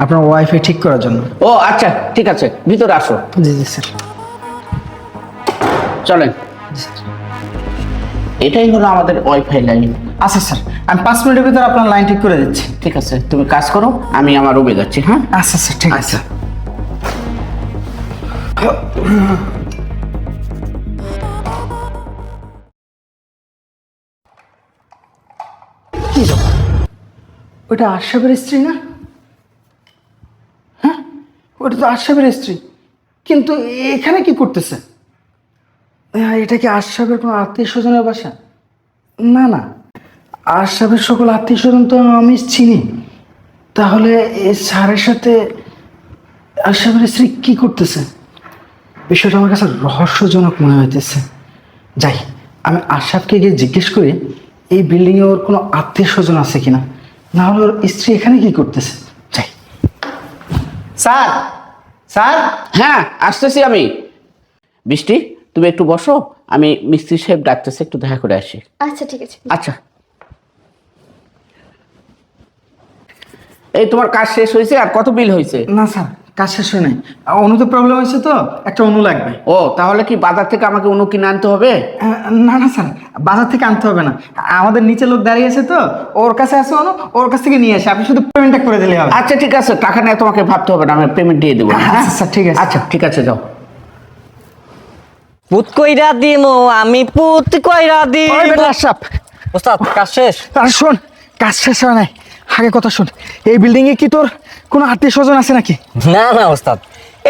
আপনার ওয়াইফাই ঠিক করার জন্য। ও আচ্ছা ঠিক আছে, ভিতরে আসো। জি জি স্যার। চলেন, এটাই হলো আমাদের ওয়াইফাই লাইন। আচ্ছা স্যার, আমি 5 মিনিটের ভিতরে আপনার লাইন ঠিক করে দিচ্ছি। ঠিক আছে, তুমি কাজ করো, আমি আমার রুমে যাচ্ছি। হ্যাঁ আচ্ছা স্যার, ঠিক আছে। কি ব্যাপার? ওটা আশরাফের স্ত্রী না? হ্যাঁ, ওটা তো আশরাফের স্ত্রী, কিন্তু এখানে কি করতেছে? এটা কি আশরাফের কোনো আত্মীয় স্বজনের বাসা? না না, আশরাফের সকল আত্মীয় স্বজন তো আমি চিনি। তাহলে এই স্যারের সাথে আশরাফের স্ত্রী কি করতেছে? বিষয়টা আমার কাছে রহস্যজনক মনে হইতেছে। যাই, আমি আশরাফকে গিয়ে জিজ্ঞেস করি এই বিল্ডিংয়ে ওর কোনো আত্মীয় স্বজন আছে কিনা, না হলে ওর স্ত্রী এখানে কি করতেছে। যাই। Sir, sir. হ্যাঁ আসতেছি আমি। বৃষ্টি, তুমি একটু বসো, আমি মিস্ত্রি সাহেব ডাকতেছে, একটু দেখা করে আসি। আচ্ছা ঠিক আছে। আচ্ছা, এই তোমার কাজ শেষ হয়েছে? আর কত বিল হয়েছে? না স্যার, কাজ শেষ হয় নাই, অনুতে প্রবলেম হয়েছে তো, একটা অনু লাগবে। ও তাহলে কি বাজার থেকে আমাকে অনু কিনে আনতে হবে? না না স্যার, বাজার থেকে আনতে হবে না, আমাদের নিচে লোক দাঁড়িয়ে আছে তো, ওর কাছে আছে অনু, ওর কাছ থেকে নিয়ে আসে, আপনি শুধু পেমেন্টটা করে দিলে হবে। আচ্ছা ঠিক আছে, টাকা নিয়ে তোমাকে ভাবতে হবে না, আমি পেমেন্ট দিয়ে দেবো। আচ্ছা স্যার, ঠিক আছে। আচ্ছা ঠিক আছে, যাও। পুত কইরা দিমু আমি, পুত কইরা দিমু। আশরাফ, ওস্তাদ কাজ শেষ? আর শোন, কাজ শেষ হয় নাই, আগে কথা শোন। এই বিল্ডিং এ কি তোর কোনো আত্মীয় স্বজন আছে নাকি? না না ওস্তাদ,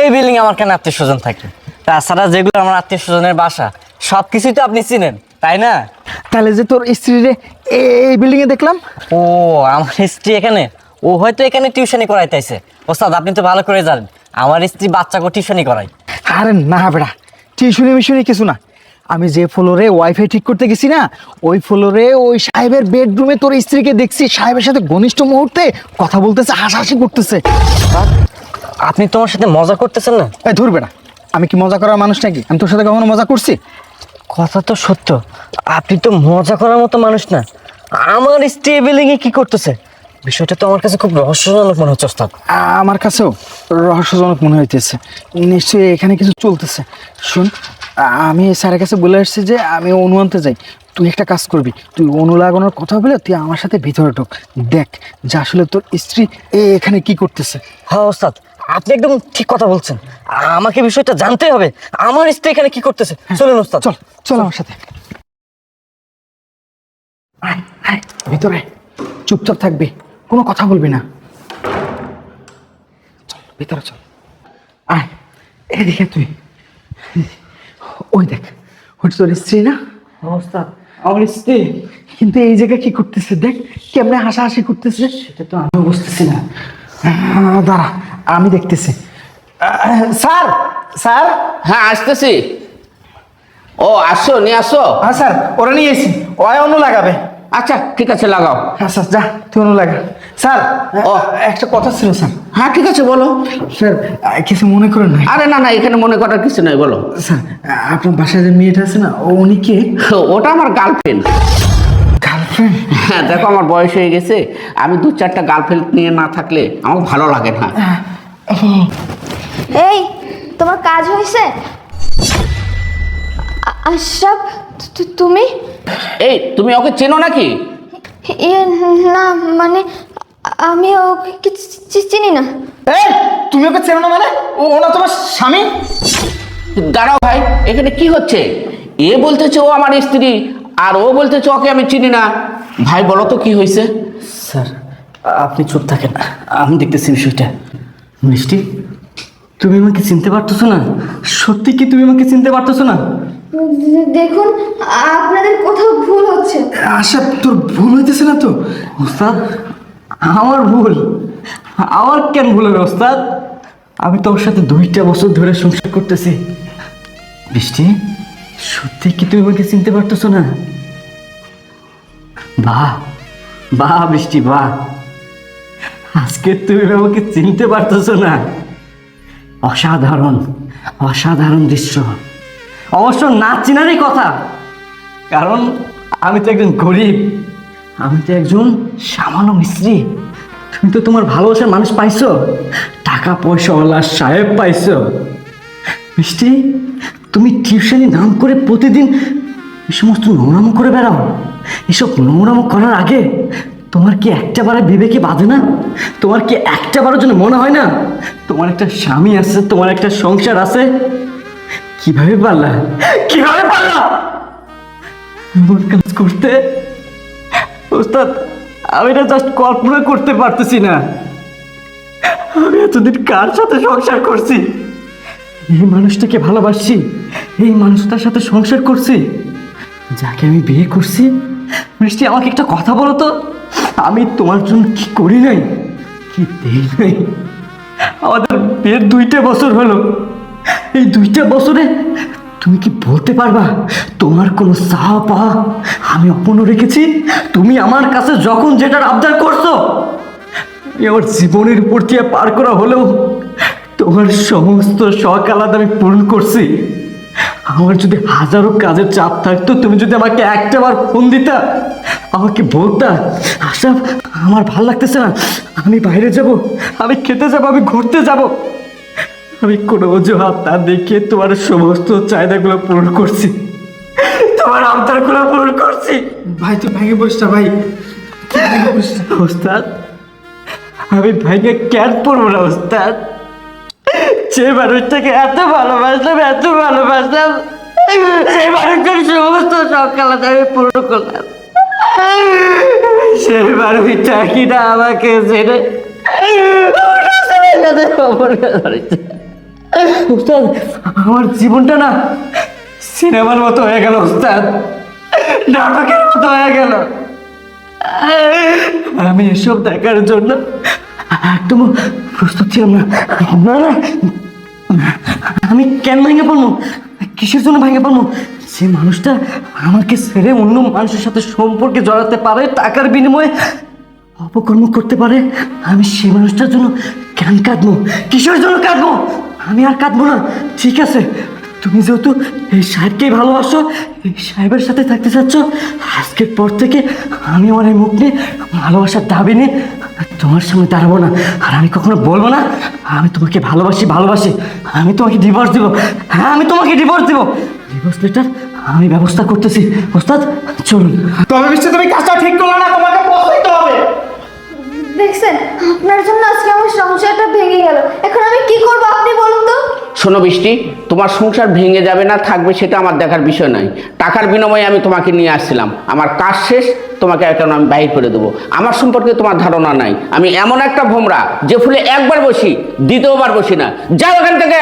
এই বিল্ডিং আমার কেন আত্মীয় স্বজন থাকে? তাছাড়া যেগুলো আমার আত্মীয় স্বজনের বাসা সব কিছুই তো আপনি চিনেন, তাই না? তাহলে যে তোর স্ত্রীরে এই বিল্ডিং এ দেখলাম। ও আমার স্ত্রী এখানে, ও হয়তো এখানে টিউশনি করাইতেছে। ওস্তাদ আপনি তো ভালো করে জানেন আমার স্ত্রী বাচ্চাকে টিউশনি করায়। আরে না বেড়া, টিউশনি মিশনি কিছু না, আমি যে ফ্লোরে ওয়াইফাই ঠিক করতে গেছি না, ওই ফ্লোরে ওই সাহেবের বেডরুমে তোর স্ত্রীকে দেখছি, সাহেবের সাথে ঘনিষ্ঠ মুহূর্তে কথা বলতেছে, হাসাহাসি করতেছে। আপনি তোমার সাথে মজা করতেছেন না? এই ধর বেড়া, আমি কি মজা করার মানুষ নাকি? আমি তোর সাথে কখনো মজা করছি? কথা তো সত্য, আপনি তো মজা করার মতো মানুষ না। আমার স্ত্রী বিল্ডিং এ কি করতেছে? বিষয়টা তো আমার কাছে খুব রহস্যজনক মনে হচ্ছে ওস্তাদ। আমার কাছেও রহস্যজনক মনে হইতেছে, নিশ্চয়ই এখানে কিছু চলতেছে। শোন, আমি স্যারের কাছে বলে আসছি যে আমি অনু আনতে যাই, তুই একটা কাজ করবি, তুই অনু লাগানোর কথা বলে তুই আমার সাথে ভিতরে ঢোক, দেখ যে আসলে তোর স্ত্রী এখানে কি করতেছে। হ্যাঁ ওস্তাদ, আপনি একদম ঠিক কথা বলছেন, আমাকে বিষয়টা জানতে হবে, আমার স্ত্রী এখানে কি করতেছে। চলুন ওস্তাদ, চল চল আমার সাথে, আয় আয় ভিতরে, চুপচাপ থাকবি, কোনো কথা বলবি না। চল ভিতরে চল, আয় এদিকে তুই, ওই দেখ, ওটা তোর স্ত্রী না? ওস্তাদ আমার স্ত্রী, কিন্তু এই জায়গায় কি করতেছে দেখ, কেমনে হাসাহাসি করতেছে, সেটা তো আমিও বুঝতেছি না। দাঁড়া, আমি দেখতেছি। Sir, sir. হ্যাঁ আসতেছি। ও আসো, নিয়ে আসো। হ্যাঁ স্যার, ওরা নিয়ে এসেছি, ওই অনু লাগাবে। আচ্ছা ঠিক আছে, লাগাও। আচ্ছা যা, তুই অনু লাগা। স্যার, ও একটা কথা ছিল স্যার। হ্যাঁ ঠিক আছে, বলো। স্যার, কিছু মনে করেন না। আরে না না, এখানে মনে করার কিছু নাই, বলো। স্যার, আপনার বাসায় যে মেয়েটা আছে না, উনি কে? ওটা আমার গার্লফ্রেন্ড। গার্লফ্রেন্ড? হ্যাঁ দেখো, আমার বয়স হয়ে গেছে, আমি 2-4টা গার্লফ্রেন্ড নিয়ে না থাকলে আমার ভালো লাগে না। এই তোমার কাজ হয়েছে? আশরাফ, তুমি? এই তুমি ওকে চেনো নাকি? ইয়ে না, মানে আমি ওকে চিনি না। এই, তুমি ওকে চেনো না মানে? ওনা তোমার স্বামী? দাঁড়াও ভাই, এখানে কি হচ্ছে? এ বলতেছে ও আমার স্ত্রী, আর ও বলতেছে ওকে আমি চিনি না। ভাই বলো তো কি হয়েছে? স্যার আপনি চুপ থাকেন, আমি দেখতেছি বিষয়টা। মিষ্টি, তুমি আমাকে চিনতে পারতেছো না? সত্যি কি তুমি আমাকে চিনতে পারতেছো না? দেখুন, আপনাদের কোথাও ভুল হচ্ছে। আশা, তোর ভুল হইতেছে না তো? ওস্তাদ আমার ভুল? আমার কেন ভুল হবে ওস্তাদ? আমি তোমার সাথে 2টা বছর ধরে সংসার করতেছি। বৃষ্টি, সত্যি কি তুমি আমাকে চিনতে পারতেছো না? বাহ বাহ বৃষ্টি, বাহ, আজকে তুমি আমাকে চিনতে পারতেছো না? অসাধারণ অসাধারণ দৃশ্য। অবশ্য না চিনারই কথা, কারণ আমি তো একজন গরিব, আমি তো একজন সামান্য মিস্ত্রি। তুমি তো তোমার ভালোবাসার মানুষ পাইছো, টাকা পয়সাওয়ালা সাহেব পাইছো। মিষ্টি, তুমি টিউশনি নাম করে প্রতিদিন এই সমস্ত নোংরামো করে বেড়াও। এসব নোংরামো করার আগে তোমার কি একটা বারে বিবেকে বাঁধে না? তোমার কি একটা বারের জন্য মনে হয় না তোমার একটা স্বামী আছে, তোমার একটা সংসার আছে? কিভাবে পারলা, কিভাবে পারলা এমন কাজ করতে? ওস্তাদ, আমি এটা জাস্ট কল্পনা করতে পারতেছি না। আমি এতদিন কার সাথে সংসার করছি, এই মানুষটাকে ভালোবাসছি, এই মানুষটার সাথে সংসার করছি, যাকে আমি বিয়ে করছি। মিষ্টি, আমাকে একটা কথা বলো তো, আমি তোমার জন্য কি করি নাই, কি দেই নাই? আমাদের বিয়ের 2টা বছর হলো। এই 2টা বছরে তুমি কি বলতে পারবা তোমার কোনো চাওয়া পাওয়া আমি অপূর্ণ রেখেছি? তুমি আমার কাছে যখন যেটার আবদার করছো, আমি আমার জীবনের উপর দিয়ে পার করা হলেও তোমার সমস্ত শখ আলাদা আমি পূরণ করছি। আমার যদি হাজারো কাজের চাপ থাকতো, তুমি যদি আমাকে একটাবার ফোন দিতা, আমাকে বলতা, আশরাফ আমার ভাল লাগতেছে না, আমি বাইরে যাব, আমি খেতে যাব, আমি ঘুরতে যাব, আমি কোনো অজুহাত না দেখে তোমার সমস্ত চাহিদাগুলো পূরণ করছি, তোমার আবদারগুলো পূরণ করছি। ভাই তুই ভেঙে বসছ না ভাই, তুই ভেঙে বসছ না। ওস্তাদ, আমি ভাইকে কেন পড়বো না ওস্তাদ? যে মানুষটাকে এত ভালোবাসলাম, এত ভালোবাসলাম, সেই মানুষটার সমস্ত সকালাতে আমি পূরণ করলাম। সেই মানুষটা কিনা আমাকে ছেড়ে ওস্তাদ, আমার জীবনটা না সিনেমার মতো হয়ে গেল ওস্তাদ, নাটকের মতো হয়ে গেল। আমি এসব দেখার জন্য একদম প্রস্তুত ছিলাম না। না না, আমি কেন ভেঙে পড়বো, কিসের জন্য ভেঙে পড়বো? যে মানুষটা আমাকে ছেড়ে অন্য মানুষের সাথে সম্পর্কে জড়াতে পারে, টাকার বিনিময়ে অপকর্ম করতে পারে, আমি সেই মানুষটার জন্য কেন কাঁদবো, কিসের জন্য কাঁদবো? আমি আর কাঁদবো না। ঠিক আছে, তুমি যেহেতু এই সাহেবকেই ভালোবাসো, এই সাহেবের সাথে থাকতে চাচ্ছ, আজকের পর থেকে আমি আমার এই মুখ নিয়ে ভালোবাসার দাবি নিয়ে তোমার সামনে দাঁড়াবো না। আর আমি কখনো বলবো না আমি তোমাকে ভালোবাসি ভালোবাসি। আমি তোমাকে ডিভোর্স দিব, হ্যাঁ আমি তোমাকে ডিভোর্স দিব। ডিভোর্স লেটার আমি ব্যবস্থা করতেছি। ওস্তাদ চলুন। তবে মিষ্টি তুমি কাজটা ঠিক করলে না, তোমাকে পছন্দ হবে। দেখছেন, আপনার জন্য আজকে আমার সংসারটা ভেঙে গেল। এখন আমি কি করব আপনি বলুন তো? শোনো বৃষ্টি, তোমার সংসার ভেঙে যাবে না থাকবে সেটা আমার দেখার বিষয় নয়। টাকার বিনিময়ে আমি তোমাকে নিয়ে আসছিলাম, আমার কাজ শেষ, তোমাকে এখন আমি বাহির করে দেবো। আমার সম্পর্কে তোমার ধারণা নাই, আমি এমন একটা ভোমরা যে ফুলে একবার বসি দ্বিতীয়বার বসি না। যাও এখান থেকে।